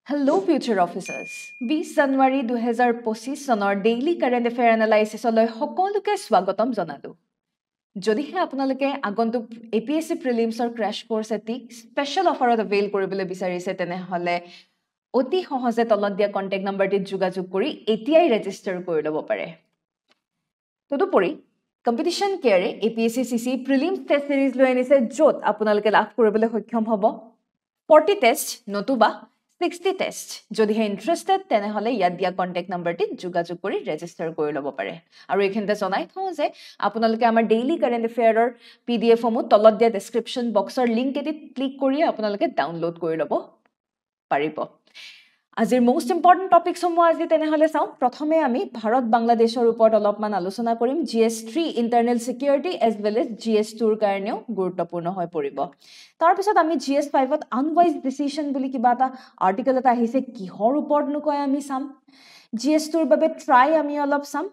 Hello, future officers. 20 জানুৱাৰী 2025 চনৰ daily current affair এনালাইচিছলৈ সকলোকে স্বাগতম জনালো। যদিহে আপোনালোকে আগন্তুক APSC প্ৰিলিমছৰ ক্ৰেছ কোৰ্ছ এটি স্পেচিয়েল অফাৰত এভেইল কৰিবলৈ বিচাৰিছে তেনেহ'লে অতি সহজে তলত দিয়া কণ্টেক্ট নম্বৰটিত যোগাযোগ কৰি এতিয়াই ৰেজিষ্টাৰ কৰি ল'ব পাৰে। তদুপৰি competition care APSC CC prelims test series লৈ আনিছে য'ত আপোনালোকে লাভ কৰিবলৈ সক্ষম হ'ব 40 টেষ্ট নতুবা 60 টেষ্ট যদিহে ইণ্টাৰেষ্টেড তেনেহ'লে ইয়াত দিয়া কণ্টেক্ট নম্বৰটিত যোগাযোগ কৰি ৰেজিষ্টাৰ কৰি ল'ব পাৰে আৰু এইখিনিতে জনাই থওঁ যে আপোনালোকে আমাৰ ডেইলি কাৰেণ্ট এফেয়াৰৰ PDF সমূহ তলত দিয়া ডেছক্ৰিপশ্যন বক্সৰ লিংক এটিত ক্লিক কৰি আপোনালোকে ডাউনলোড কৰি ল'ব পাৰিব। আজিৰ মোষ্ট ইম্পৰ্টেণ্ট টপিকসমূহ আজি তেনেহ'লে চাওঁ। প্ৰথমে আমি ভাৰত বাংলাদেশৰ ওপৰত অলপমান আলোচনা কৰিম। GS3 internal security as well as GS2ৰ কাৰণেও গুৰুত্বপূৰ্ণ হৈ পৰিব। তাৰপিছত আমি GS5ত আনৱাইজ ডিচিশ্যন বুলি কিবা এটা আৰ্টিকেল এটা আহিছে, কিহৰ ওপৰতনো কয় আমি চাম। GS2ৰ বাবে ট্ৰাই আমি অলপ চাম।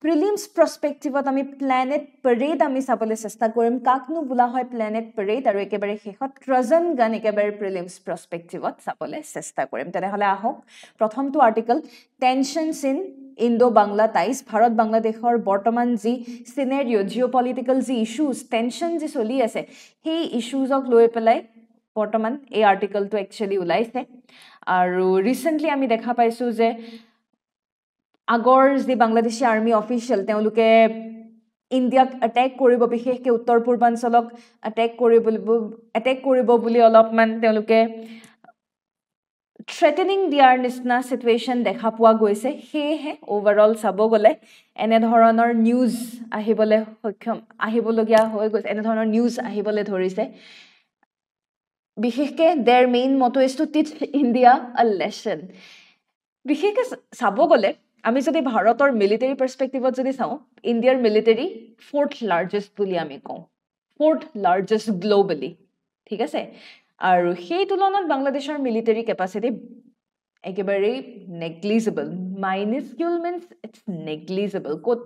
প্ৰিলিমছ প্ৰস্পেক্টিভত আমি প্লেনেট পেৰেড আমি চাবলৈ চেষ্টা কৰিম, কাকনো বোলা হয় প্লেনেট পেৰেড, আৰু একেবাৰে শেষত ট্ৰজন গান একেবাৰে প্ৰিলিমছ প্ৰস্পেক্টিভত চাবলৈ চেষ্টা কৰিম। তেনেহ'লে আহক প্ৰথমটো article tensions in Indo Bangla ties. Bharat বাংলাদেশৰ বৰ্তমান যি চিনেৰিঅ' জিঅ' পলিটিকেল যি ইছ্যুজ টেনশ্যন যি চলি আছে সেই ইছ্যুজক লৈ পেলাই বৰ্তমান এই আৰ্টিকেলটো একচুৱেলি ওলাইছে। আৰু ৰিচেণ্টলি আমি দেখা পাইছোঁ যে আগৰ যি বাংলাদেশী আৰ্মি অফিচিয়েল তেওঁলোকে ইণ্ডিয়াক এটেক কৰিব, বিশেষকৈ উত্তৰ পূৰ্বাঞ্চলক এটেক কৰিব বুলি অলপমান তেওঁলোকে থ্ৰেটেনিং দিয়াৰ নিচিনা চিটুৱেশ্যন দেখা পোৱা গৈছে। সেয়েহে অভাৰঅল চাব গ'লে এনেধৰণৰ নিউজ আহিবলগীয়া হৈ গৈছে, এনেধৰণৰ নিউজ আহিবলৈ ধৰিছে। বিশেষকৈ their main motto is to teach India a lesson. বিশেষকৈ চাব গ'লে আমি যদি ভাৰতৰ মিলিটাৰী পাৰ্চপেক্টিভত যদি চাওঁ, ইণ্ডিয়াৰ মিলিটাৰী 4th লাৰ্জেষ্ট বুলি আমি কওঁ, 4th লাৰ্জেষ্ট গ্ল'বেলি, ঠিক আছে। আৰু সেই তুলনাত বাংলাদেশৰ মিলিটাৰী কেপাচিটি একেবাৰেই negligible. Minuscule means it's negligible. ক'ত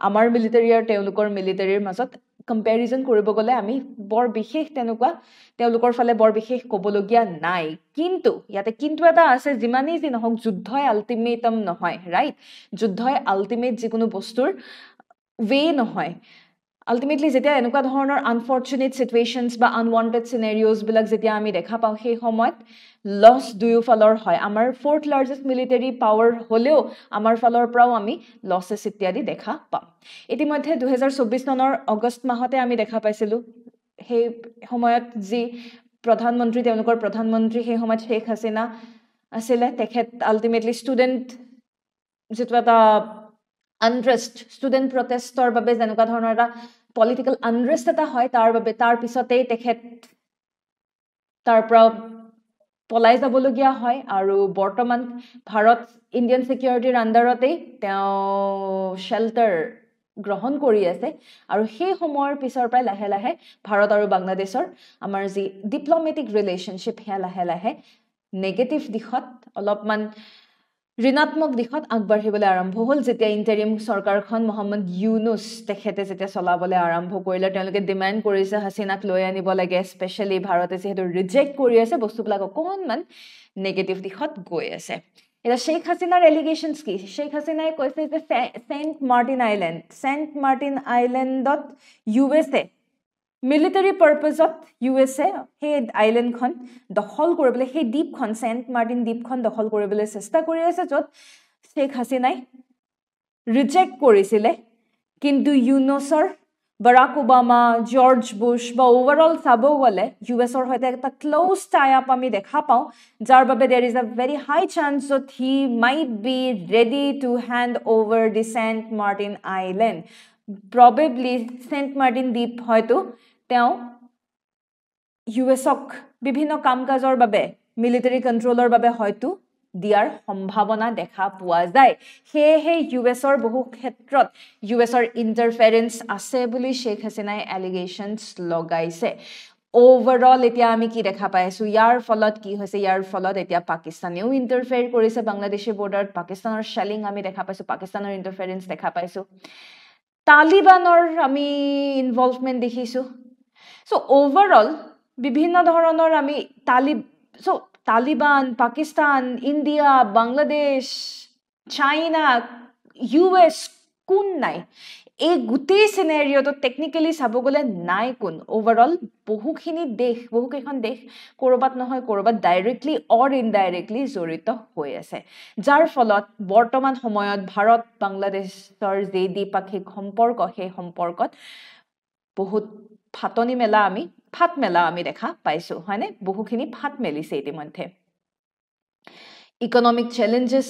আমাৰ মিলিটাৰী আৰু তেওঁলোকৰ মিলিটাৰীৰ মাজত কম্পেৰিজন কৰিব গ'লে আমি বৰ বিশেষ তেনেকুৱা তেওঁলোকৰ ফালে বৰ বিশেষ ক'বলগীয়া নাই। কিন্তু ইয়াতে কিন্তু এটা আছে, যিমানেই যি নহওক যুদ্ধই আল্টিমেটাম নহয়, ৰাইট? যুদ্ধই আল্টিমেট যিকোনো বস্তুৰ ৱে নহয়। আল্টিমেটলি যেতিয়া এনেকুৱা ধৰণৰ আনফৰ্চুনেট চিটুৱেশ্যনছ বা আনৱান্টেড চিনেৰিঅ'জবিলাক যেতিয়া আমি দেখা পাওঁ সেই সময়ত লছ দুয়োফালৰ হয়। আমাৰ 4th লাৰ্জেষ্ট মিলিটাৰী পাৱাৰ হ'লেও আমাৰ ফালৰ পৰাও আমি লছেছ ইত্যাদি দেখা পাম। ইতিমধ্যে 2024 চনৰ আগষ্ট মাহতে আমি দেখা পাইছিলোঁ, সেই সময়ত যি প্ৰধানমন্ত্ৰী, তেওঁলোকৰ প্ৰধানমন্ত্ৰী সেই সময়ত শ্বেখ হাছিনা আছিলে, তেখেত আল্টিমেটলি ষ্টুডেণ্ট যিটো এটা আনৰেষ্ট, ষ্টুডেণ্ট প্ৰটেষ্টৰ বাবে যেনেকুৱা ধৰণৰ এটা পলিটিকেল আনৰেষ্ট এটা হয় তাৰ পিছতেই তেখেত তাৰ পৰা পলাই যাবলগীয়া হয়। আৰু বৰ্তমান ভাৰত ইণ্ডিয়ান ছিকিউৰিটিৰ আণ্ডাৰতেই তেওঁ শ্বেল্টাৰ গ্ৰহণ কৰি আছে। আৰু সেই সময়ৰ পিছৰ পৰাই লাহে লাহে ভাৰত আৰু বাংলাদেশৰ আমাৰ যি ডিপ্ল'মেটিক ৰিলেশ্যনশ্বিপ সেয়া লাহে লাহে নেগেটিভ দিশত, অলপমান ঋণাত্মক দিশত আগবাঢ়িবলৈ আৰম্ভ হ'ল। যেতিয়া ইণ্টাৰিম চৰকাৰখন মহম্মদ ইউনুছ তেখেতে যেতিয়া চলাবলৈ আৰম্ভ কৰিলে, তেওঁলোকে ডিমাণ্ড কৰিছে হাছিনাক লৈ আনিব লাগে। স্পেচিয়েলি ভাৰতে যিহেতু ৰিজেক্ট কৰি আছে, বস্তুবিলাক অকণমান নেগেটিভ দিশত গৈ আছে। এতিয়া শ্বেখ হাছিনাৰ এলিগেশ্যনছ কি? শ্বেখ হাছিনাই কৈছে যে ছেইণ্ট মাৰ্টিন আইলেণ্ডত USA মিলিটাৰী পাৰ্পজত USA সেই আইলেণ্ডখন দখল কৰিবলৈ, সেই দ্বীপখন ছেইণ্ট মাৰ্টিন দ্বীপখন দখল কৰিবলৈ চেষ্টা কৰি আছে, য'ত শ্বেখ হাছিনাই ৰিজেক্ট কৰিছিলে। কিন্তু ইউনুছৰ, বাৰাক ওবামা, জৰ্জ বুছ বা অভাৰঅল চাব গ'লে US-ৰ সৈতে এটা ক্ল'জ টাই আপ আমি দেখা পাওঁ, যাৰ বাবে দেৰ is a very high chance য'ত he might be ready to hand over the Saint Martin island. Probably Saint Martin দ্বীপ হয়তো তেওঁ US-ক বিভিন্ন কাম কাজৰ বাবে, মিলিটাৰী কণ্ট্ৰলৰ বাবে হয়তো দিয়াৰ সম্ভাৱনা দেখা পোৱা যায়। সেয়েহে US-ৰ বহু ক্ষেত্ৰত US-ৰ ইণ্টাৰফেৰেঞ্চ আছে বুলি শ্বেখ হাছিনাই এলিগেশ্যনছ লগাইছে। অভাৰঅল এতিয়া আমি কি দেখা পাই আছোঁ? ইয়াৰ ফলত কি হৈছে? ইয়াৰ ফলত এতিয়া পাকিস্তানেও ইণ্টাৰফেয়াৰ কৰিছে বাংলাদেশী বৰ্ডাৰত। পাকিস্তানৰ শ্বেলিং আমি দেখা পাইছোঁ, পাকিস্তানৰ ইণ্টাৰফেৰেঞ্চ দেখা পাইছোঁ, তালিবানৰ আমি ইনভলভমেণ্ট দেখিছোঁ। চ' অভাৰঅল বিভিন্ন ধৰণৰ আমি Taliban, Pakistan, India, Bangladesh, China, US কোন নাই এই গোটেই চিনেৰিঅ'টো টেকনিক্যালি চাব গ'লে নাই কোন ওভাৰঅল বহুকেইখন দেশ ক'ৰবাত নহয় ক'ৰবাত ডাইৰেক্টলি অৰ ইনডাইৰেক্টলি জড়িত হৈ আছে যাৰ ফলত বৰ্তমান সময়ত ভাৰত বাংলাদেশৰ যি দ্বিপাক্ষিক সম্পৰ্ক সেই সম্পৰ্কত বহুত ফাট মেলা আমি দেখা পাইছো হয়নে বহুখিনি ফাট মেলিছে ইতিমধ্যে ইকনমিক চ্যালেঞ্জেস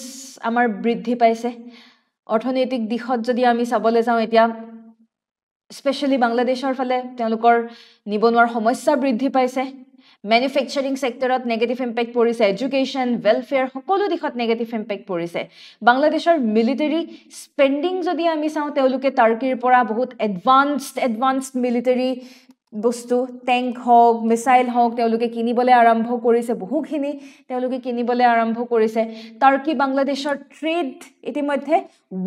আমাৰ বৃদ্ধি পাইছে অৰ্থনৈতিক দিশত যদি আমি চাবলৈ যাওঁ এতিয়া স্পেশালি বাংলাদেশৰ ফালে তেওঁলোকৰ নিবনুৱাৰ সমস্যা বৃদ্ধি পাইছে ম্যানুফ্যাকচাৰিং সেক্টৰত নেগেটিভ ইম্পেক্ট পৰিছে এডুকেশ্যন ওয়েলফেয়াৰ সকলো দিশত নেগেটিভ ইম্পেক্ট পৰিছে বাংলাদেশৰ মিলিটাৰী স্পেন্ডিং যদি আমি চাওঁ তেওঁলোকে টাৰ্কিৰ পৰা বহুত এডভান্সড মিলিটাৰী বস্তু ট্যাঙ্ক হওক মিসাইল হওক তেওঁলোকে কিনিবলৈ আৰম্ভ কৰিছে বহুখিনি তেওঁলোকে কিনিবলৈ আৰম্ভ কৰিছে টাৰ্কি বাংলাদেশৰ ট্ৰেড ইতিমধ্যে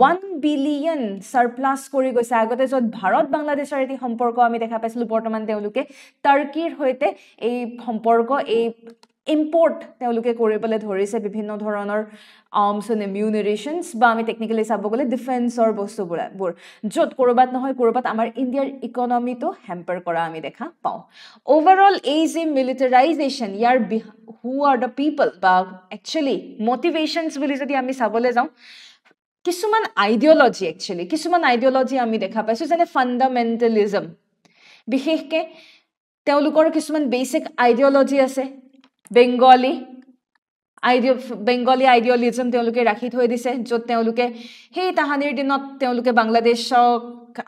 1 বিলিয়ন সাৰপ্লাস কৰি গৈছে আগতে যত ভাৰত বাংলাদেশৰ এটি সম্পৰ্ক আমি দেখা পাইছিলো বৰ্তমান তেওঁলোকে টাৰ্কিৰ হৈতে এই সম্পৰ্ক এই ইম্পোৰ্ট তেওঁলোকে কৰিবলৈ ধৰিছে বিভিন্ন ধৰণৰ আৰ্মছ এণ্ড এমিউনেৰেশনছ বা আমি টেকনিক্যালি চাব গ'লে ডিফেন্সৰ বস্তুবোৰ য'ত ক'ৰবাত নহয় ক'ৰবাত আমাৰ ইণ্ডিয়াৰ ইকনমিটো হেম্পাৰ কৰা আমি দেখা পাওঁ ওভাৰঅল এই যে মিলিটাৰাইজেশ্যন ইয়াৰ হু আৰ দ্য পিপল বা একচুৱেলি মটিভেশ্যনছ বুলি যদি আমি চাবলৈ যাওঁ কিছুমান আইডিঅলজি আমি দেখা পাইছো যেনে ফাণ্ডামেণ্টেলিজম বিশেষকৈ তেওঁলোকৰ কিছুমান বেচিক আইডিঅলজি আছে বেংগলী আইডিঅলিজম তেওঁলোকে ৰাখি থৈ দিছে য'ত তেওঁলোকে সেই তাহানিৰ দিনত তেওঁলোকে বাংলাদেশক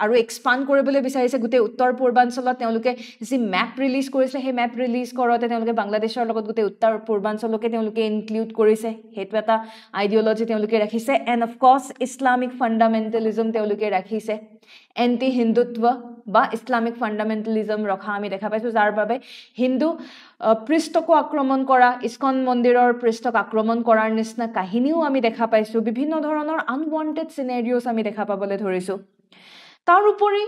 আৰু এক্সপান্ড কৰিবলৈ বিচাৰিছে গোটেই উত্তৰ পূৰ্বাঞ্চলত তেওঁলোকে যি মেপ ৰিলিজ কৰিছে সেই মেপ ৰিলিজ কৰোঁতে তেওঁলোকে বাংলাদেশৰ লগত গোটেই উত্তৰ পূৰ্বাঞ্চলকে তেওঁলোকে ইনক্লুড কৰিছে সেইটো এটা আইডিঅলজি তেওঁলোকে ৰাখিছে এণ্ড অফ কোৰ্স ইছলামিক ফাণ্ডামেণ্টেলিজম তেওঁলোকে ৰাখিছে এন্টি হিন্দুত্ব বা ইছলামিক ফাণ্ডামেণ্টেলিজম ৰখা আমি দেখা পাইছো যাৰ বাবে হিন্দু পৃষ্ঠক আক্ৰমণ কৰা ইস্কন মন্দিৰৰ পৃষ্ঠক আক্ৰমণ কৰাৰ নিচিনা কাহিনীও আমি দেখা পাইছো বিভিন্ন ধৰণৰ আনৱান্টেড সিনাৰিঅস আমি দেখা পাবলৈ ধৰিছো তাৰ উপৰি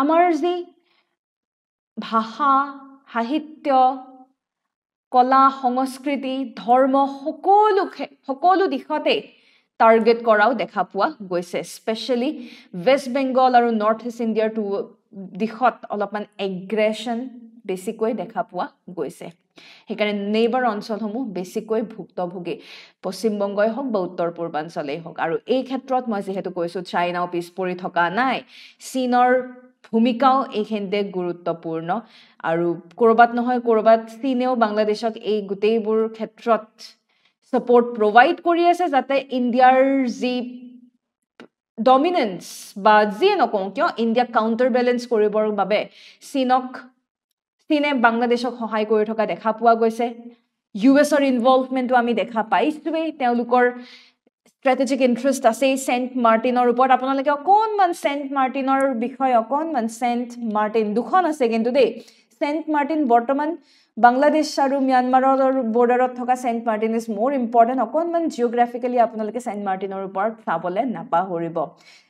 আমাৰ যি ভাষা সাহিত্য কলা সংস্কৃতি ধৰ্ম সকলো দিশতে টাৰ্গেট কৰাও দেখা পোৱা গৈছে স্পেশালি ওয়েস্ট বেংগল আৰু নৰ্থ ইষ্ট ইণ্ডিয়াৰ টু দিশত অলপমান এগ্ৰেছন বেছিকৈ দেখা পোৱা গৈছে সেইকাৰণে নেইবাৰ অঞ্চলসমূহ বেছিকৈ ভুক্তভোগী পশ্চিম বংগই হওক বা উত্তৰ পূৰ্বাঞ্চলেই হওক আৰু এই ক্ষেত্ৰত মই যেহেতু কৈছো চাইনাও পিছ পৰি থকা নাই চীনৰ ভূমিকাও এইখিনিতে গুৰুত্বপূৰ্ণ আৰু ক'ৰবাত নহয় ক'ৰবাত চীনেও বাংলাদেশক এই গোটেইবোৰ ক্ষেত্ৰত সাপোৰ্ট প্ৰভাইড কৰি আছে যাতে ইণ্ডিয়াৰ যি ডমিনেন্স বা যিয়ে নকওঁ কিয় ইণ্ডিয়া কাউণ্টাৰ বেলেন্স কৰিবৰ বাবে চীনে বাংলাদেশক সহায় কৰি থকা দেখা পোৱা গৈছে ইউএছৰ ইনভলভমেণ্টটো আমি দেখা পাইছোৱেই তেওঁলোকৰ স্ট্ৰেটেজিক ইণ্টাৰেষ্ট আছে সেন্ট মাৰ্টিনৰ ওপৰত আপোনালোকে অকণমান সেন্ট মাৰ্টিনৰ বিষয়ে সেন্ট মাৰ্টিন দুখন আছে কিন্তু দেই সেন্ট মাৰ্টিন বৰ্তমান বাংলাদেশ আৰু মিয়ানমাৰৰ বৰ্ডাৰত থকা Saint Martin is more important অকণমান জিঅ'গ্ৰাফিকেলি আপোনালোকে সেন্ট মাৰ্টিনৰ ওপৰত চাবলৈ নাপাহৰিব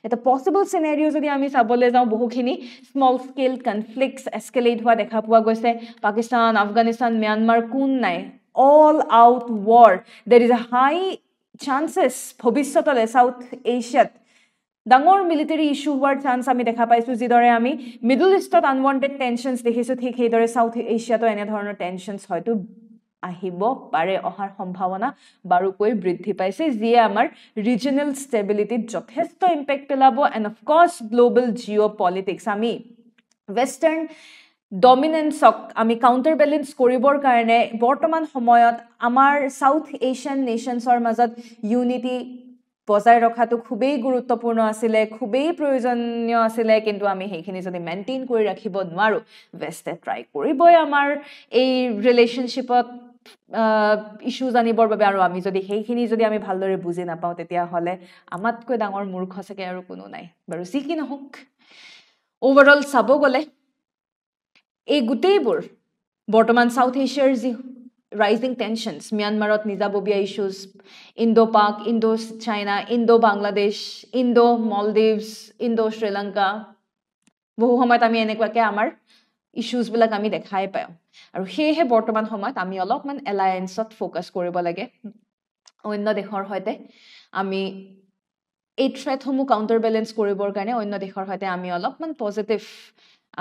এটা পচিবল চিনেৰিঅ যদি আমি চাবলৈ যাওঁ বহুখিনি স্মল স্কেল কনফ্লিক্টছ এস্কেলেট হোৱা দেখা পোৱা গৈছে পাকিস্তান আফগানিস্তান মিয়ানমাৰ কোন নাই all out war there is a high chances ভৱিষ্যতলৈ সাউথ এছিয়াত ডাঙৰ মিলিটাৰী ইস্যু হোৱাৰ চান্স আমি দেখা পাইছো যিদৰে আমি মিডল ইষ্টত আনৱান্টেড টেনশ্যনছ দেখিছো ঠিক সেইদৰে সাউথ এছিয়াতো এনেধৰণৰ টেনশ্যনছ হয়তো আহিব পাৰে অহাৰ সম্ভাৱনা বাৰুকৈ বৃদ্ধি পাইছে যিয়ে আমাৰ ৰিজনেল ষ্টেবিলিটিত যথেষ্ট ইম্পেক্ট পেলাব এণ্ড অফ কোৰ্স গ্লোবেল জিঅ'পলিটিক্স আমি ৱেষ্টাৰ্ণ ডমিনেন্সক আমি কাউণ্টাৰ বেলেন্স কৰিবৰ কাৰণে বৰ্তমান সময়ত আমাৰ সাউথ এছিয়ান নেশ্যনছৰ মাজত ইউনিটি বজাই ৰখাটো খুবেই গুৰুত্বপূৰ্ণ আছিলে খুবেই প্ৰয়োজনীয় আছিলে কিন্তু আমি সেইখিনি যদি মেইনটেইন কৰি ৰাখিব নোৱাৰো ৱেষ্টে ট্ৰাই কৰিবই আমাৰ এই ৰিলেশ্যনশ্বিপত ইস্যু জানিবৰ বাবে আৰু আমি যদি সেইখিনি যদি আমি ভালদৰে বুজি নাপাওঁ তেতিয়াহ'লে আমাতকৈ ডাঙৰ মূৰ্খ চাগে আৰু কোনো নাই বাৰু যি কি নহওক ওভাৰঅল চাব গ'লে এই গোটেইবোৰ বৰ্তমান সাউথ এছিয়াৰ যি rising tensions Myanmarot nizabobia issues Indo-Pak Indo-China Indo-Bangladesh Indo-Maldives Indo-Sri Lanka বহু সময়ত আমি এনেকুৱাকে আমাৰ ইস্যুজ বিলাক আমি দেখাই পাওঁ আৰু সেয়েহে বৰ্তমান সময়ত আমি অলপমান এলায়েন্সত ফ'কাছ কৰিব লাগে অন্য দেশৰ সৈতে আমি এই থ্ৰেটসমূহ কাউণ্টাৰ বেলেঞ্চ কৰিবৰ কাৰণে অন্য দেশৰ সৈতে আমি অলপমান পজিটিভ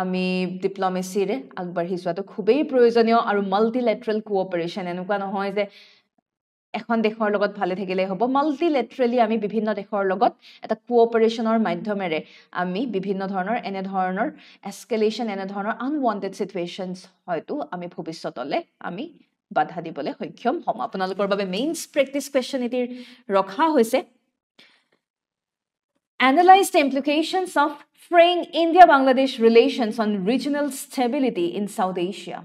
আমি ডিপ্ল'মেচিৰে আগবাঢ়ি যোৱাটো খুবেই প্ৰয়োজনীয় আৰু মাল্টিলেটাৰেল কোঅপাৰেশ্যন এনেকুৱা নহয় যে এখন দেশৰ লগত ভালে থাকিলে হ'ব মাল্টিলেটাৰেলি আমি বিভিন্ন দেশৰ লগত এটা কোঅপাৰেশ্যনৰ মাধ্যমেৰে আমি বিভিন্ন ধৰণৰ এনেধৰণৰ এস্কেলেশ্যন এনেধৰণৰ আনৱান্টেড চিটুৱেশ্যনছ হয়তো আমি ভৱিষ্যতলৈ আমি বাধা দিবলৈ সক্ষম হ'ম আপোনালোকৰ বাবে মেইনছ প্ৰেক্টিছ কুৱেশ্যন এটিৰ ৰখা হৈছে Analyze the implications of fraying India-Bangladesh relations on regional stability in South Asia.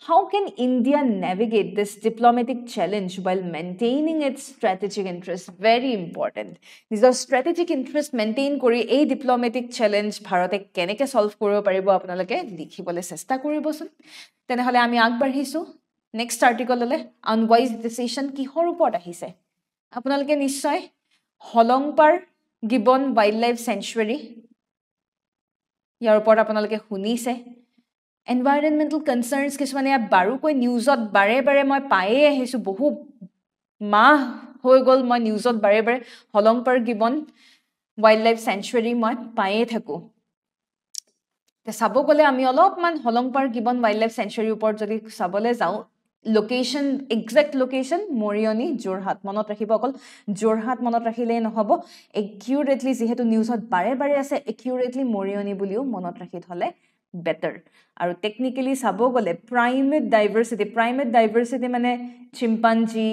How can India navigate this diplomatic challenge while maintaining its strategic interests? Very important. These are strategic interests maintain kori a diplomatic challenge bharote keneke solve koribo paribo apnaloke likhibole chesta koribosun. Tenehole ami agbarhisu next article lele unwise decision kihor upor ahise. Apnaloke nishchoy Holongpar Gibbon Wildlife Sanctuary ইয়াৰ ওপৰত আপোনালোকে শুনিছে এনভাইৰনমেন্টাল কনসাৰ্নস কিছুমানে বাৰুকৈ নিউজত বাৰে বাৰে মই পায়ে আহিছো বহু মাহ হৈ গ'ল মই নিউজত বাৰে বাৰে হলংপাৰ গিবন ৱাইল্ডলাইফ চেঞ্চুৰী মই পায়ে থাকো চাব গ'লে আমি অলপমান হলংপাৰ গিবন ৱাইল্ডলাইফ চেঞ্চুৰীৰ ওপৰত যদি চাবলৈ যাওঁ location exact location Mariani Jorhat মনত ৰাখিব অকল জোৰহাট মনত ৰাখিলে নহব একিউৰেটলি যেহেতু নিউজত বাৰে বাৰে আছে একিউৰেটলি মৰিয়নি বুলিও মনত ৰাখি থলে better আৰু টেকনিক্যালি চাব গলে প্ৰাইমেট ডাইভাৰ্সিটি মানে চিম্পাঞ্জি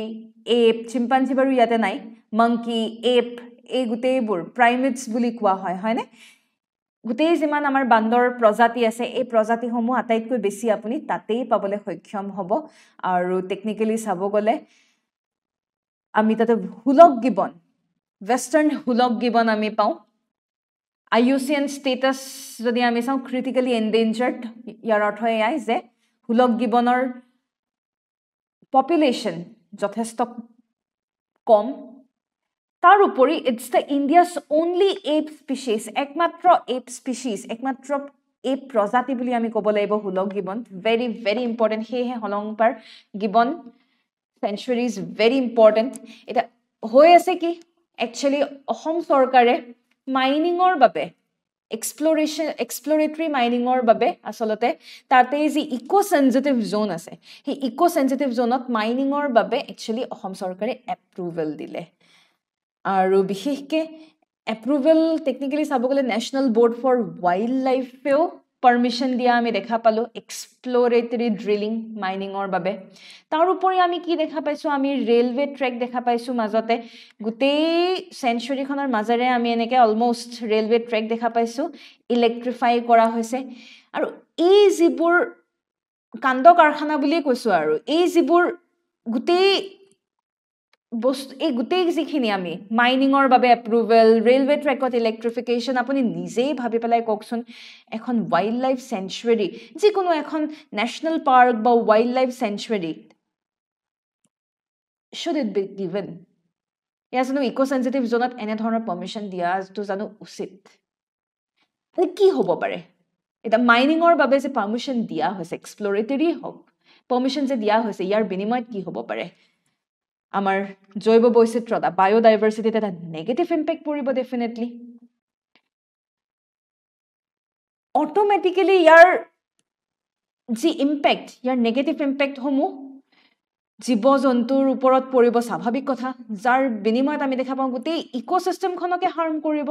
এপ চিম্পাঞ্জি বাৰু ইয়াতে নাই মংকি এপ এই গুটেইবোৰ প্ৰাইমেটস বুলি কোৱা হয় হয়নে গুটেই যিমান আমাৰ বান্দৰ প্ৰজাতি আছে এই প্ৰজাতিসমূহ আটাইতকৈ বেছি আপুনি তাতেই পাবলৈ সক্ষম হ'ব আৰু টেকনিক্যালি চাব গলে আমি তাতে হুলক গিবন ওয়েস্টাৰ্ণ হুলক গিবন আমি পাওঁ IUCN status যদি আমি চাওঁ critically endangered ইয়াৰ অৰ্থ এয়াই যে হুলক গিবনৰ পপুলেশন যথেষ্ট কম তাৰ উপৰি it's the India's only ape species একমাত্ৰ ape species একমাত্ৰ ape প্ৰজাতি বুলি আমি ক'ব লাগিব hoolock gibbon very very important হেহে Hollongapar gibbon sanctuary is very important এটা হৈ আছে কি actually অসম চৰকাৰে মাইনিংৰ বাবে এক্সপ্লোৰেটৰি মাইনিংৰ বাবে আসলতে তাতে যি ইকো সেনজিটিভ জোন আছে হে ইকো সেনজিটিভ জোনত মাইনিংৰ বাবে একচুয়ালি অসম চৰকাৰে এপ্ৰুভেল দিলে আৰু বিশেষকে এপ্ৰুভেল টেকনিক্যালি চাব গলে ন্যাশনাল বোৰ্ড ফৰ ওয়াইল্ড লাইফেও পাৰমিশন দিয়া আমি দেখা পালো এক্সপ্লোৰেটৰি ড্ৰিলিং মাইনিংৰ বাবে তাৰ উপৰি আমি কি দেখা পাইছো আমি ৰেলৱে ট্ৰেক দেখা পাইছো মাজতে গুটেই সেঞ্চুৰীখনৰ মাজেৰে আমি এনেকে অলমোস্ট ৰেলৱে ট্ৰেক দেখা পাইছো ইলেক্ট্ৰিফাই কৰা হৈছে আৰু এই যিবোৰ কাণ্ড কাৰখানা বুলি কৈছো আৰু এই যিবোৰ গুটেই বস্তু এই গুটেই যিখিনি আমি মাইনিংৰ বাবে এপ্ৰুভেল ৰেলৱে ট্ৰেকত ইলেক্ট্ৰিফিকেশন আপুনি নিজেই ভাবি পেলাই কওকচোন এখন ওয়াইল্ড লাইফ সেঞ্চুৰী যিকোনো এখন ন্যাশনাল পাৰ্ক বা wildlife sanctuary should it be given ইয়াৰ জানো ইকো সেনজিটিভ জোনত এনে ধৰণৰ পাৰমিশন দিয়াটো জানো উচিত কি হ'ব পাৰে এটা মাইনিংৰ বাবে যে পাৰমিশন দিয়া হৈছে এক্সপ্লোৰেটৰি হওক পাৰমিশন যে দিয়া হৈছে ইয়াৰ বিনিময়ত কি হ'ব পাৰে আমাৰ জৈৱ বৈচিত্ৰতা বায়োডাইভাৰ্সিটিত এটা নেগেটিভ ইম্পেক্ট পৰিব ডেফিনেটলি অটোমেটিক্যালি ইয়াৰ যি ইম্পেক্ট ইয়াৰ নেগেটিভ ইম্পেক্ট সমূহ জীৱ জন্তুৰ ওপৰত পৰিব স্বাভাৱিক কথা যাৰ বিনিময়ত আমি দেখা পাওঁ গোটেই ইকোসিস্টেমখনকে হাৰ্ম কৰিব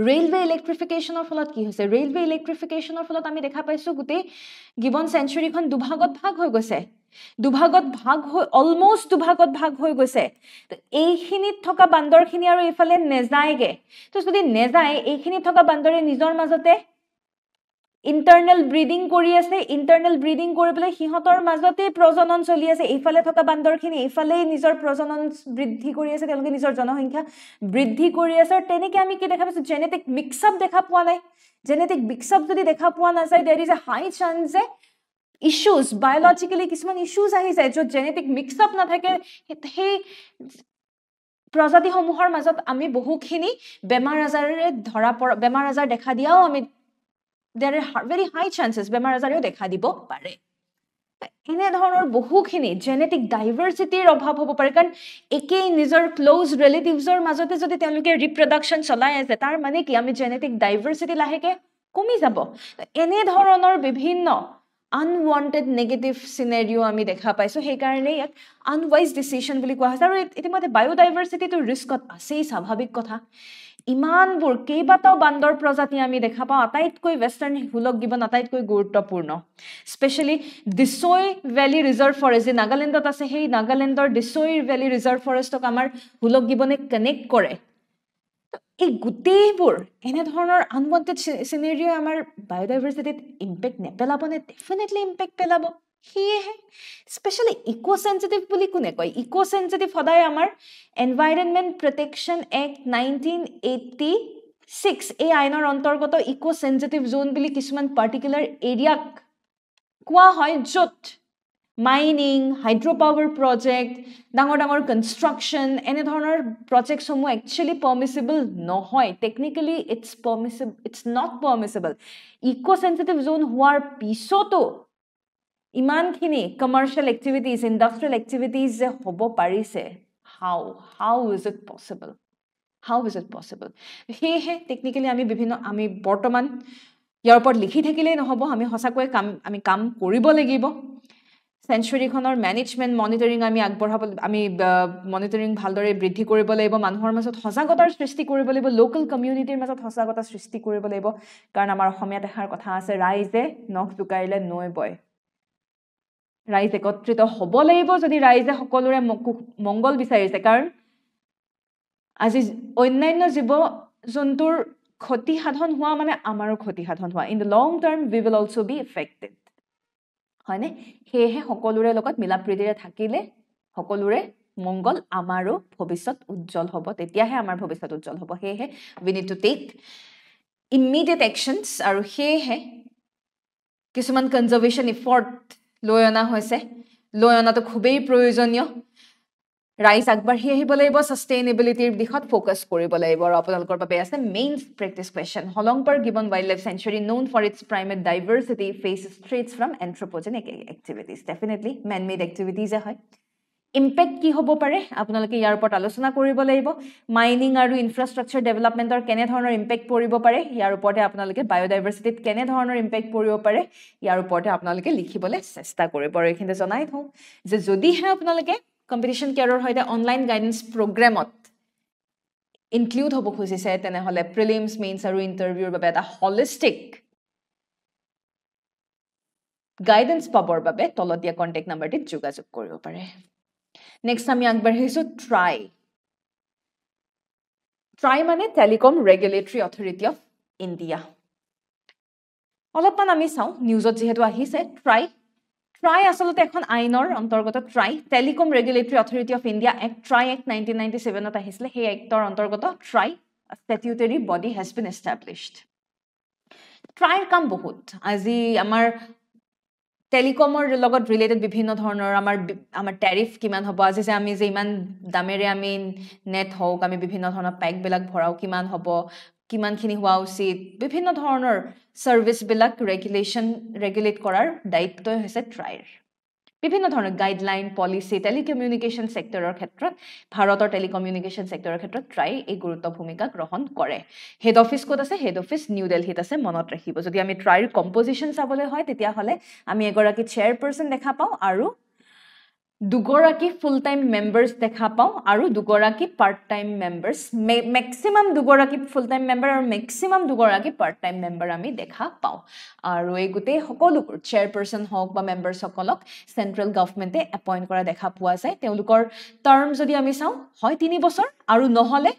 ৰেলৱে ইলেক্ট্ৰিফিকেশনৰ ফলত কি হৈছে ৰেলৱে ইলেক্ট্ৰিফিকেশনৰ ফলত আমি দেখা পাইছো গোটেই গিবন সেঞ্চুৰীখন দুভাগত ভাগ হৈ গৈছে দুভাগত ভাগ হৈ অলমোস্ট দুভাগত ভাগ হৈ গৈছে তো এইখিনিত থকা বান্দৰখিনি আৰু ইফালে নেজায়গে তো যদি নেজায় এইখিনিত থকা বান্দৰে নিজৰ মাজতে ইন্টাৰনেল ব্ৰিডিং কৰি আছে ইন্টাৰনেল ব্ৰিডিং কৰি পেলাই হিহতৰ মাজতে প্ৰজনন চলি আছে ইফালে থকা বান্দৰখিনি ইফালে নিজৰ প্ৰজনন বৃদ্ধি কৰি আছে তেওঁলোকে নিজৰ জনসংখ্যা বৃদ্ধি কৰি আছে আৰু তেনেকৈ আমি কি দেখা পাইছো জেনেটিক মিক্স আপ দেখা পোৱা নাই জেনেটিক মিক্স আপ যদি দেখা পোৱা নাযায় there is a high chance যে ইস্যুজ বায়োলজিক্যালি কিছুমান ইস্যুজ আহি যায় য'ত জেনেটিক মিক্স আপ নাথাকে সেই প্ৰজাতিসমূহৰ মাজত আমি বহুখিনি বেমাৰ আজাৰেৰে ধৰা বেমাৰ আজাৰ দেখা দিয়াও আমি there are very high chances বেমাৰ আজাৰেও দেখা দিব পাৰে এনে ধৰণৰ বহুখিনি জেনেটিক ডাইভাৰ্চিটিৰ অভাৱ হ'ব পাৰে কাৰণ একেই নিজৰ ক্লোজ ৰিলেটিভছৰ মাজতে যদি তেওঁলোকে ৰিপ্ৰডাকশ্যন চলাই আছে তাৰ মানে কি আমি জেনেটিক ডাইভাৰ্চিটি লাহেকে কমি যাব এনে ধৰণৰ বিভিন্ন আনৱান্টেড নেগেটিভ সিনাৰিও আমি দেখা পাইছো সেই কাৰণে ইয়াক আনৱাইজ ডিসিশন বুলি কোৱা হৈছে আৰু ইতিমধ্যে বায়োডাইভাৰ্চিটিটো ৰিস্কত আছেই স্বাভাৱিক কথা ইমানবোৰ কেইবাটাও বান্দৰ প্ৰজাতি আমি দেখা পাওঁ আটাইতকৈ ৱেষ্টাৰ্ণ হুলক গিবন আটাইতকৈ গুৰুত্বপূৰ্ণ স্পেচিয়েলি ডিছৈ ভেলী ৰিজাৰ্ভ ফৰেষ্ট নাগালেণ্ডত আছে সেই নাগালেণ্ডৰ ডিছৈ ভেলী ৰিজাৰ্ভ ফৰেষ্টক আমাৰ হুলক গিবনে কানেক্ট কৰে এই গোটেইবোৰ এনে ধৰণৰ আনৱান্টেড সিনাৰিও আমাৰ বায়োডাইভাৰ্চিটিত ইম্পেক্ট নেপেলাবনে ডেফিনেটলি ইম্পেক্ট পেলাব সেয়েহে স্পেচিয়েলি ইকো সেন্সিটিভ বুলি কোনে কয় ইকো সেন্সিটিভ সদায় আমাৰ এনভাইৰনমেণ্ট প্ৰটেকশ্যন এক্ট 1986 এই আইনৰ অন্তৰ্গত ইকো সেন্সিটিভ জোন বুলি কিছুমান পাৰ্টিকুলাৰ এৰিয়াক কোৱা হয় য'ত মাইনিং হাইড্ৰোপাৱাৰ প্ৰজেক্ট ডাঙৰ ডাঙৰ কনষ্ট্ৰাকশ্যন এনে ধৰণৰ প্ৰজেক্টসমূহ একচুৱেলি পাৰ্মিছিবল নহয় technically it's not permissible eco sensitive zone where পিছতো ইমানখিনি কমাৰ্চিয়েল এক্টিভিটিজ ইণ্ডাষ্ট্ৰিয়েল এক্টিভিটিজ যে হ'ব পাৰিছে হাউ ইজ ইট পচিবল সেয়েহে টেকনিকেলি আমি বৰ্তমান ইয়াৰ ওপৰত লিখি থাকিলেই নহ'ব আমি সঁচাকৈ কাম কৰিব লাগিব চেঞ্চুৰীখনৰ মেনেজমেণ্ট মনিটৰিং আমি আগবঢ়াব আমি মনিটৰিং ভালদৰে বৃদ্ধি কৰিব লাগিব মানুহৰ মাজত সজাগতাৰ সৃষ্টি কৰিব লাগিব লোকেল কমিউনিটিৰ মাজত সজাগতা সৃষ্টি কৰিব লাগিব কাৰণ আমাৰ অসমীয়াত এষাৰ কথা আছে ৰাইজে নখ জোকাৰিলে নৈ বয় ৰাইজ একত্ৰিত হ'ব লাগিব যদি ৰাইজে সকলোৰে মংগল বিচাৰিছে কাৰণ আজি অন্যান্য জীৱ জন্তুৰ ক্ষতি সাধন হোৱা মানে আমাৰো ক্ষতি সাধন হোৱা in the long term we will also be affected হয়নে সেয়েহে সকলোৰে লগত মিলাপ্ৰীতিৰে থাকিলে সকলোৰে মংগল আমাৰো ভৱিষ্যত উজ্জ্বল হ'ব তেতিয়াহে আমাৰ ভৱিষ্যত উজ্জ্বল হ'ব সেয়েহে we need to take immediate actions আৰু সেয়েহে কিছুমান কনজাৰ্ভেশ্যন ইফৰ্ট লৈ অনা হৈছে লৈ অনাটো খুবেই প্ৰয়োজনীয় ৰাইজ আগবাঢ়ি আহিব লাগিব সাষ্টেইনেবিলিটিৰ দিশত ফ'কাছ কৰিব লাগিব আৰু আপোনালোকৰ বাবে আছে main practice question Hollongapar gibbon wild life sanctuary known for its primate diversity faces threats from anthropogenic activities definitely man made activities হয় ইম্পেক্ট কি হ'ব পাৰে আপোনালোকে ইয়াৰ ওপৰত আলোচনা কৰিব লাগিব মাইনিং আৰু ইনফ্ৰাষ্ট্ৰাকচাৰ ডেভেলপমেণ্টৰ কেনে ধৰণৰ ইম্পেক্ট পৰিব পাৰে ইয়াৰ ওপৰতে আপোনালোকে বায়োডাইভাৰ্চিটিত কেনে ধৰণৰ ইম্পেক্ট পৰিব পাৰে ইয়াৰ ওপৰতে আপোনালোকে লিখিবলৈ চেষ্টা কৰিব আৰু এইখিনিতে জনাই থওঁ যে যদিহে আপোনালোকে কম্পিটিশ্যন কেয়াৰৰ সৈতে অনলাইন গাইডেন্স প্ৰগ্ৰেমত ইনক্লুড হ'ব খুজিছে তেনেহ'লে প্ৰিলিমছ মেইনছ আৰু ইণ্টাৰভিউৰ বাবে এটা হলিষ্টিক গাইডেন্স পাবৰ বাবে তলত দিয়া কণ্টেক্ট নাম্বাৰটিত যোগাযোগ কৰিব পাৰে নেক্সট আমি আগবাঢ়িছোঁ ট্ৰাই মানে telecom regulatory authority of India অলপমান আমি চাওঁ নিউজত যিহেতু আহিছে ট্ৰাই আচলতে এখন আইনৰ অন্তৰ্গত TRAI telecom regulatory authority of India act TRAI act 1997ত আহিছিলে সেই এক্টৰ অন্তৰ্গত TRAI statutory body has been established ট্ৰাইৰ কাম বহুত আজি আমাৰ টেলিকমৰ লগত ৰিলেটেড বিভিন্ন ধৰণৰ আমাৰ টেৰিফ কিমান হ'ব আজি যে আমি যে ইমান দামেৰে আমি নেট হওক আমি বিভিন্ন ধৰণৰ পেকবিলাক ভৰাও কিমান হ'ব কিমানখিনি হোৱা উচিত বিভিন্ন ধৰণৰ ছাৰ্ভিচবিলাক ৰেগুলেট কৰাৰ দায়িত্বই হৈছে ট্ৰাইৰ বিভিন্ন ধৰণৰ গাইডলাইন পলিচি টেলিকমিউনিকেশ্যন ছেক্টৰৰ ক্ষেত্ৰত ভাৰতৰ টেলিকমিউনিকেশ্যন ছেক্টৰৰ ক্ষেত্ৰত ট্ৰাই এই গুৰুত্ব ভূমিকা গ্ৰহণ কৰে হেড অফিচ ক'ত আছে হেড অফিচ নিউ দিল্লীত আছে মনত ৰাখিব যদি আমি ট্ৰাইৰ কম্পজিশ্যন চাবলৈ হয় তেতিয়াহ'লে আমি এগৰাকী চেয়াৰপাৰ্চন দেখা পাওঁ আৰু দুগৰাকী ফুল টাইম মেম্বাৰ্ছ দেখা পাওঁ আৰু দুগৰাকী পাৰ্ট টাইম মেম্বাৰ্ছ মেক্সিমাম দুগৰাকী ফুল টাইম মেম্বাৰ আৰু মেক্সিমাম দুগৰাকী পাৰ্ট টাইম মেম্বাৰ আমি দেখা পাওঁ আৰু এই গোটেই সকলোবোৰ চেয়াৰপাৰ্চন হওক বা মেম্বাৰ্ছসকলক চেণ্ট্ৰেল গভৰ্ণমেণ্টে এপইণ্ট কৰা দেখা পোৱা যায় তেওঁলোকৰ টাৰ্ম যদি আমি চাওঁ হয় 3 বছৰ আৰু নহ'লে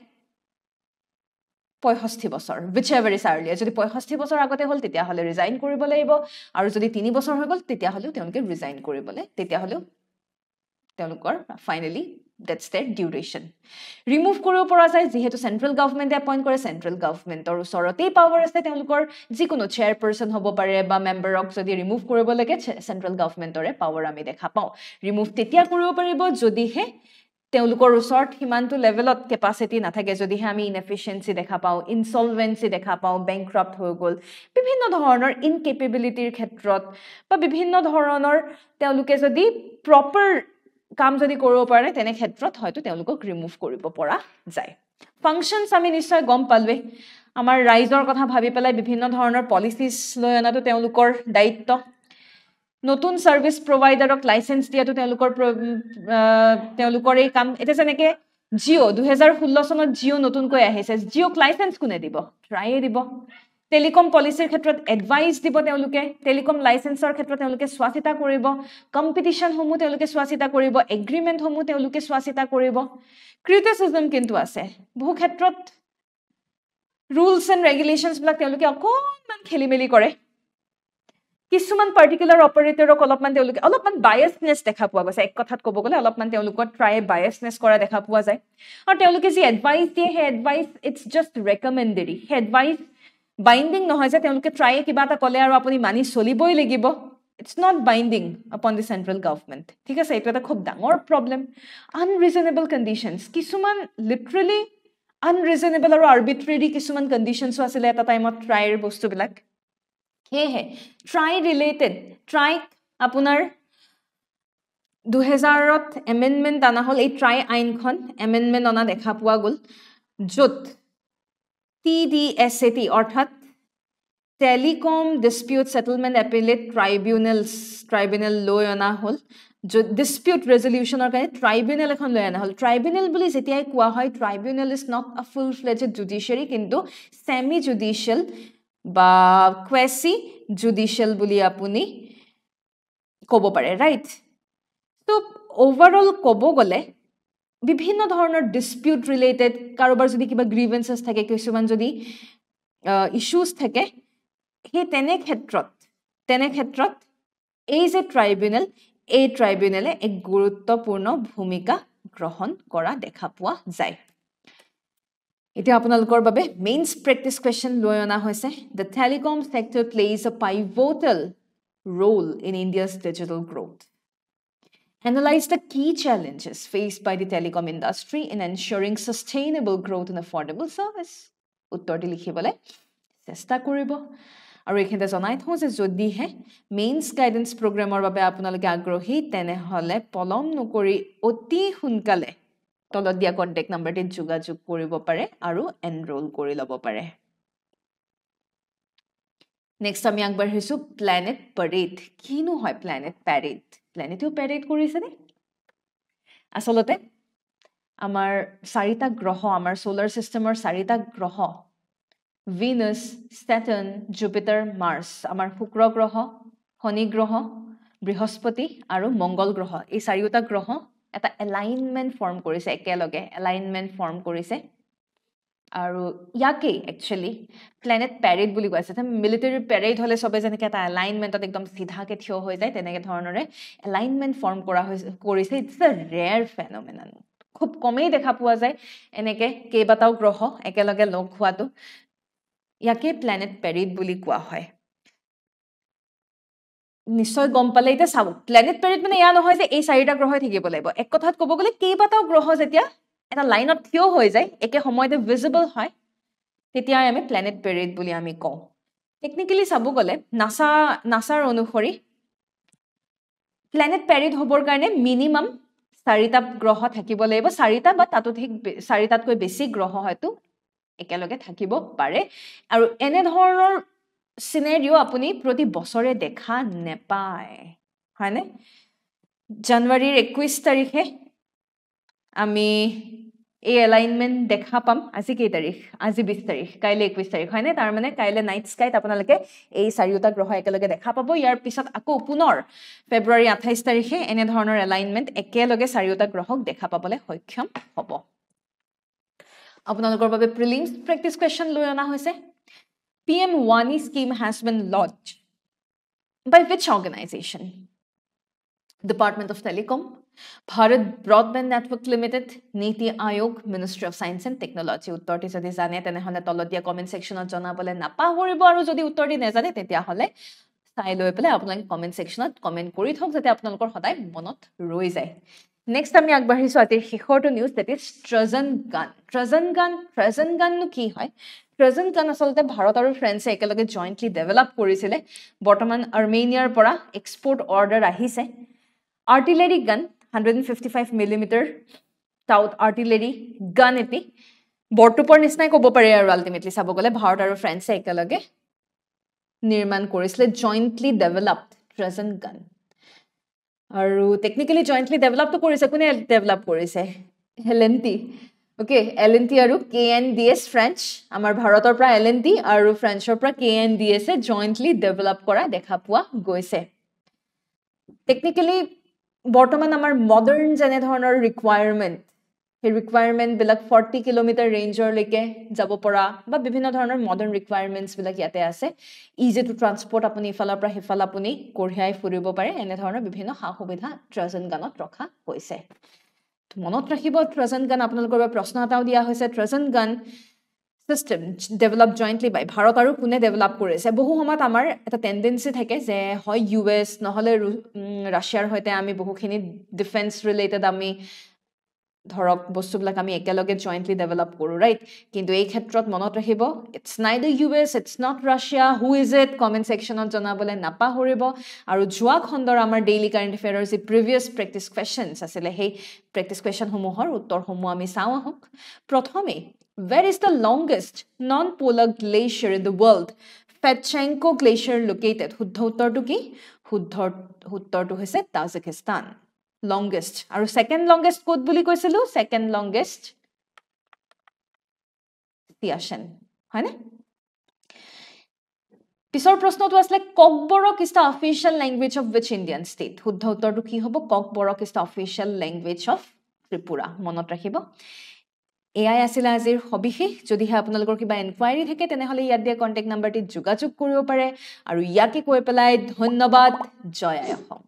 65 বছৰ which ever is earlier যদি 65 বছৰ আগতে হ'ল তেতিয়াহ'লে ৰিজাইন কৰিব লাগিব আৰু যদি 3 বছৰ হৈ গ'ল তেতিয়াহ'লেও তেওঁলোকে ৰিজাইন কৰিবলৈ তেতিয়াহ'লেও তেওঁলোকৰ finally that's their duration remove কৰিব পৰা যায় যিহেতু চেণ্ট্ৰেল গভৰ্ণমেণ্টে এপইণ্ট কৰে চেণ্ট্ৰেল গভৰ্ণমেণ্টৰ ওচৰতেই পাৱাৰ আছে তেওঁলোকৰ যিকোনো চেয়াৰপাৰ্চন হ'ব পাৰে বা মেম্বাৰক যদি ৰিমুভ কৰিব লাগে চেণ্ট্ৰেল গভৰ্ণমেণ্টৰে পাৱাৰ আমি দেখা পাওঁ ৰিমুভ তেতিয়া কৰিব পাৰিব যদিহে তেওঁলোকৰ ওচৰত সিমানটো লেভেলত কেপাচিটি নাথাকে যদিহে আমি ইনএফিচিয়েঞ্চি দেখা পাওঁ ইনসলভেন্সি দেখা পাওঁ বেংক্ৰাপ্ট হৈ গ'ল বিভিন্ন ধৰণৰ ইনকেপেবিলিটিৰ ক্ষেত্ৰত বা বিভিন্ন ধৰণৰ তেওঁলোকে যদি প্ৰপাৰ কাম যদি কৰিব পাৰে তেনে ক্ষেত্ৰত হয়তো তেওঁলোকক ৰিমুভ কৰিব পৰা যায় ফাংচনছ আমি নিশ্চয় গম পালোৱে আমাৰ ৰাইজৰ কথা ভাবি পেলাই বিভিন্ন ধৰণৰ পলিচিজ লৈ অনাটো তেওঁলোকৰ দায়িত্ব নতুন সাৰ্ভিস প্ৰভাইডাৰক লাইসেন্স দিয়াটো তেওঁলোকৰ এই কাম এটা যেনেকে জিঅ 2016 চনত জিঅ নতুনকৈ আহিছে জিঅক লাইসেন্স কোনে দিব ট্ৰাইয়ে দিব টেলিকম পলিচিৰ ক্ষেত্ৰত এডভাইস দিব তেওঁলোকে টেলিকম লাইসেন্সৰ ক্ষেত্ৰত তেওঁলোকে স্বাচিতা কৰিব কম্পিটিশন সমূহ তেওঁলোকে স্বাচিতা কৰিব এগ্ৰিমেন্ট সমূহ তেওঁলোকে স্বাচিতা কৰিব ক্ৰিটিসিজম কিন্তু আছে বহু ক্ষেত্ৰত ৰুলছ এণ্ড ৰেগুলেশনছ বিলাক তেওঁলোকে অকণমান খেলিমেলি কৰে কিছুমান পাৰ্টিকুলাৰ অপাৰেটৰক অলপমান বায়াসনেছ দেখা পোৱা গৈছে এক কথাত ক'ব গ'লে অলপমান তেওঁলোকৰ ট্ৰাই বায়াসনেছ কৰা দেখা পোৱা যায় আৰু তেওঁলোকে যি এডভাইস দিয়ে সেই এডভাইস ইটস জাস্ট ৰেকমেণ্ডেৰী সেই এডভাইস বাইণ্ডিং নহয় যে তেওঁলোকে ট্ৰাইয়ে কিবা এটা ক'লে আৰু আপুনি মানি চলিবই লাগিব ইটস নট বাইণ্ডিং আপন দি চেন্ট্ৰেল গভৰ্ণমেণ্ট ঠিক আছে এইটো এটা খুব ডাঙৰ প্ৰব্লেম আনৰিজনেবল কণ্ডিশ্যনছ কিছুমান লিটাৰেলি আনৰিজনেবল আৰু আৰ্বিট্ৰেৰী কিছুমান কণ্ডিশ্যনছো আছিলে এটা টাইমত ট্ৰাইৰ বস্তুবিলাক সেয়েহে ট্ৰাই ৰিলেটেড ট্ৰাইক আপোনাৰ 2000ত এমেণ্ডমেণ্ট অনা হ'ল এই ট্ৰাই আইনখন এমেণ্ডমেণ্ট অনা দেখা পোৱা গ'ল য'ত TDSAT অৰ্থাৎ টেলিকম ডিস্পিউট সেটেলমেণ্ট এপিলেট ট্ৰাইব্যুনেল লৈ অনা হ'ল য'ত ডিস্পিউট ৰেজলিউশ্যনৰ কাৰণে ট্ৰাইব্যুনেল এখন লৈ অনা হ'ল ট্ৰাইব্যুনেল বুলি যেতিয়াই কোৱা হয় ট্ৰাইব্যুনেল is not a full fledged judiciary কিন্তু ছেমি জুডিচিয়েল বা কুৱেছি জুডিচিয়েল বুলি আপুনি ক'ব পাৰে ৰাইট তো ওভাৰঅল ক'ব গ'লে বিভিন্ন ধৰণৰ ডিস্পিউট ৰিলেটেড কাৰোবাৰ যদি কিবা গ্ৰিভেন্সেছ থাকে কিছুমান যদি ইস্যুজ থাকে সেই তেনে ক্ষেত্ৰত এই যে ট্ৰাইব্যুনেল এই ট্ৰাইব্যুনেলে এক গুৰুত্বপূৰ্ণ ভূমিকা গ্ৰহণ কৰা দেখা পোৱা যায় এতিয়া আপোনালোকৰ বাবে মেইনছ প্ৰেক্টিছ কুৱেশ্যন লৈ অনা হৈছে the telecom sector plays a pivotal role in India's digital growth Analyze the key challenges faced by the telecom industry in ensuring sustainable growth and affordable service. উত্তৰটি লিখিবলৈ চেষ্টা কৰিব আৰু এইখিনিতে জনাই থওঁ যে যদিহে মেইনছ গাইডেন্স প্ৰগ্ৰামৰ বাবে আপোনালোকে আগ্ৰহী তেনেহ'লে পলম নকৰি অতি সোনকালে তলত দিয়া কণ্টেক্ট নাম্বাৰটিত যোগাযোগ কৰিব পাৰে আৰু এনৰোল কৰি ল'ব পাৰে নেক্সট আমি আগবাঢ়িছোঁ প্লেনেট পেৰেড কিনো হয় প্লেনেট পেৰেড প্লেনেটেও পেৰেড কৰিছেনে আচলতে আমাৰ 4টা গ্ৰহ আমাৰ সোলাৰ সিস্টেমৰ 4টা গ্ৰহ ভিনাছ স্যাটাৰ্ণ জুপিটাৰ মাৰ্চ আমাৰ শুক্ৰ গ্ৰহ শনি গ্ৰহ বৃহস্পতি আৰু মংগল গ্ৰহ এই 4টা গ্ৰহ এটা এলাইনমেণ্ট ফৰ্ম কৰিছে একেলগে এলাইনমেণ্ট ফৰ্ম কৰিছে আৰু ইয়াকে একচুয়ালি প্লেনেট পেৰেড বুলি কৈছে মিলিটাৰী পেৰেড হলে সবে যেনেকৈ এটা এলাইনমেণ্টত একদম সিধাকে থিয় হৈ যায় তেনেকৈ ধৰণৰে এলাইনমেণ্ট ফৰ্ম কৰিছে ইটস আ ৰেয়াৰ ফেনোমেনন খুব কমেই দেখা পোৱা যায় এনেকৈ কেইবাটাও গ্ৰহ একেলগে লগ হোৱাটো ইয়াকে প্লেনেট পেৰেড বুলি কোৱা হয় নিশ্চয় গম পালে এতিয়া চাব প্লেনেট পেৰেড মানে এয়া নহয় যে এই 4টা গ্ৰহই থাকিব লাগিব এক কথাত ক'ব গ'লে কেইবাটাও গ্ৰহ যেতিয়া এটা লাইনত থিয় হৈ যায় একে সময়তে ভিজিবল হয় তেতিয়া আমি প্লেনেট পেৰেড বুলি আমি কওঁ টেকনিক্যালি চাব গ'লে নাসাৰ অনুসৰি প্লেনেট পেৰেড হ'বৰ কাৰণে মিনিমাম 4টা গ্ৰহ থাকিব লাগিব 4টা বা তাতকৈ বেছি গ্ৰহ হয়তো একেলগে থাকিব পাৰে আৰু এনে ধৰণৰ সিনাৰিও আপুনি প্ৰতি বছৰে দেখা নেপায় হয়নে জানুৱাৰীৰ 21 তাৰিখে আমি এই এলাইনমেণ্ট দেখা পাম আজি কেই তাৰিখ আজি 20 তাৰিখ কাইলে 21 তাৰিখ হয়নে তাৰ মানে কাইলে নাইট স্কাইত আপোনালোকে এই 4টা গ্ৰহ একেলগে দেখা পাব ইয়াৰ পিছত আকৌ পুনৰ ফেব্ৰুৱাৰী 28 তাৰিখে এনে ধৰণৰ এলাইনমেণ্ট একেলগে 4টা গ্ৰহক দেখা পাবলৈ সক্ষম হ'ব আপোনালোকৰ বাবে প্ৰিলিমছ প্ৰেক্টিছ কুৱেশ্যন লৈ অনা হৈছে PM Wani scheme has been launched by which organization? Department of Telecom, Bharat Broadband Network Limited, Niti Aayog, Ministry of Science and Technology. উত্তৰটি যদি জানে তেনেহ'লে তলত দিয়া কমেন্ট সেকশনত জনাবলৈ নাপাহৰিব আৰু যদি উত্তৰটি নেজানে তেতিয়াহ'লে চাই লৈ পেলাই আপোনালোকে কমেন্ট সেকশনত কমেন্ট কৰি থওক যাতে আপোনালোকৰ সদায় মনত ৰৈ যায় নেক্সট আমি আগবাঢ়িছো আজিৰ শেষৰটো নিউজ, দেট ইজ ট্ৰজন গান। ট্ৰজন গাননো কি হয়? ট্ৰজন গান আচলতে ভাৰত আৰু ফ্ৰান্সে একেলগে জইণ্টলি ডেভেলপ কৰিছিলে। বৰ্তমান আৰ্মেনিয়াৰ পৰা এক্সপৰ্ট অৰ্ডাৰ আহিছে। আৰ্টিলাৰী গান 155 মিলিমিটাৰ টাউট আৰ্টিলাৰী গান এটি বৰটোপৰ নিচিনাই ক'ব পাৰি আৰু আল্টিমেটলি চাব গ'লে ভাৰত আৰু ফ্ৰান্সে একেলগে নিৰ্মাণ কৰিছিলে জইণ্টলি ডেভেলপড ট্ৰজন গান। আৰু টেকনিক্যালি জইণ্টলি ডেভেলপটো কৰিছে, কোনে ডেভেলপ কৰিছে? L&T, অ'কে, L&T আৰু KNDS ফ্ৰেঞ্চ, আমাৰ ভাৰতৰ পৰা L&T আৰু ফ্ৰেঞ্চৰ পৰা KNDS এ জইণ্টলি ডেভেলপ কৰা দেখা পোৱা গৈছে। টেকনিক্যালি বৰ্তমান আমাৰ মডাৰ্ণ যেনে ধৰণৰ ৰিকুৱায়াৰমেণ্ট, সেই ৰিকুৱায়াৰমেণ্টবিলাক 40 কিলোমিটাৰ ৰেঞ্জৰলৈকে যাব পৰা বা বিভিন্ন ধৰণৰ মডাৰ্ণ ৰিকুৱায়াৰমেণ্টছবিলাক ইয়াতে আছে। ইজি টু ট্ৰান্সপৰ্ট, আপুনি ইফালৰ পৰা সিফাল আপুনি কঢ়িয়াই ফুৰিব পাৰে, এনেধৰণৰ বিভিন্ন সা সুবিধা ট্ৰজন গানত ৰখা হৈছে। মনত ৰাখিব, ট্ৰজন গান আপোনালোকৰ বাবে প্ৰশ্ন এটাও দিয়া হৈছে। ট্ৰজন গান চিষ্টেম ডেভেলপ জইণ্টলি বাই ভাৰত আৰু কোনে ডেভেলপ কৰিছে? বহু সময়ত আমাৰ এটা টেণ্ডেঞ্চি থাকে যে হয় US নহ'লে ৰাছিয়াৰ সৈতে আমি বহুখিনি ডিফেন্স ৰিলেটেড আমি ধৰক বস্তুবিলাক আমি একেলগে জইণ্টলি ডেভেলপ কৰোঁ, ৰাইট? কিন্তু এই ক্ষেত্ৰত মনত ৰাখিব, it's neither US, it's not Russia, who is it? Comment ছেকশ্যনত জনাবলৈ নাপাহৰিব। আৰু যোৱা খণ্ডৰ আমাৰ ডেইলি কাৰেণ্ট এফেয়াৰৰ যি প্ৰিভিয়াছ প্ৰেক্টিছ কুৱেশ্যনছ আছিলে, সেই প্ৰেক্টিছ কুৱেশ্যনসমূহৰ উত্তৰসমূহ আমি চাওঁ আহোঁ। প্ৰথমেই, where is the longest non-polar glacier in the world? Fedchenko glacier located. শুদ্ধ উত্তৰটো কি? শুদ্ধ উত্তৰটো হৈছে তাজিকিস্তান। লংগেষ্ট। আৰু ছেকেণ্ড লংগেষ্ট ক'ত বুলি কৈছিলো? ছেকেণ্ড লংগেষ্ট ছিয়াচেন, হয়নে? পিছৰ প্ৰশ্নটো আছিলে Kokborok is the official language of wish Indian state? শুদ্ধ উত্তৰটো কি হ'ব? Kokborok is the official language of Tripura. মনত ৰাখিব। এয়াই আছিলে আজিৰ সবিশেষ। যদিহে আপোনালোকৰ কিবা এনকুৱাইৰি থাকে তেনেহ'লে ইয়াত দিয়া কণ্টেক্ট নাম্বাৰটিত যোগাযোগ কৰিব পাৰে। আৰু ইয়াকে কৈ পেলাই ধন্যবাদ। জয় আই অসম।